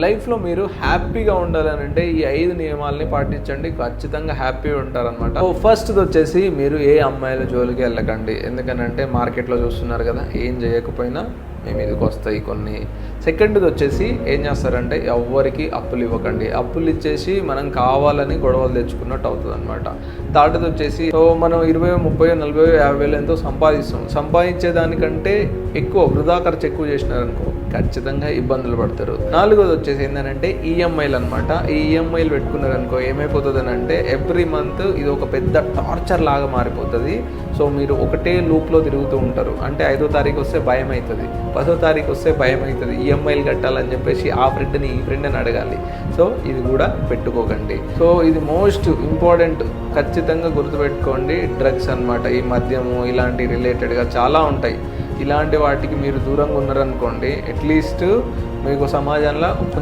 లైఫ్లో మీరు హ్యాపీగా ఉండాలని అంటే ఈ 5 నియమాలని పాటించండి, ఖచ్చితంగా హ్యాపీగా ఉంటారనమాట. సో ఫస్ట్ది వచ్చేసి మీరు ఏ అమ్మాయిల జోలికి వెళ్ళకండి. ఎందుకనంటే మార్కెట్లో చూస్తున్నారు కదా, ఏం చేయకపోయినా మీ మీదకి వస్తాయి కొన్ని. సెకండ్ది వచ్చేసి ఏం చేస్తారంటే ఎవ్వరికి అప్పులు ఇవ్వకండి. అప్పులు ఇచ్చేసి మనం కావాలని గొడవలు తెచ్చుకున్నట్టు అవుతుంది అనమాట. థర్డ్ది వచ్చేసి సో మనం 20, 30, 40, 50 ఎంతో సంపాదిస్తాం. సంపాదించేదానికంటే ఎక్కువ వృధా ఖర్చు ఎక్కువ చేసినారనుకో ఖచ్చితంగా ఇబ్బందులు పడతారు. నాలుగోది వచ్చేసి ఏంటంటే ఈఎంఐలు అనమాట. ఈ ఈఎంఐలు పెట్టుకున్నారనుకో ఏమైపోతుంది అంటే ఎవ్రీ మంత్ ఇది ఒక పెద్ద టార్చర్ లాగా మారిపోతుంది. సో మీరు ఒకటే లూప్లో తిరుగుతూ ఉంటారు. అంటే 5వ తారీఖు వస్తే భయం అవుతుంది, 10వ తారీఖు వస్తే భయం అవుతుంది, ఈఎంఐలు కట్టాలని చెప్పేసి ఆ ఫ్రెండ్ని ఈ ఫ్రెండ్ని అడగాలి. సో ఇది కూడా పెట్టుకోకండి. సో ఇది మోస్ట్ ఇంపార్టెంట్, ఖచ్చితంగా గుర్తుపెట్టుకోండి. డ్రగ్స్ అనమాట, ఈ మద్యము ఇలాంటి రిలేటెడ్గా చాలా ఉంటాయి. ఇలాంటి వాటికి మీరు దూరంగా ఉన్నారనుకోండి, అట్లీస్ట్ మీకు సమాజంలో కొంచెం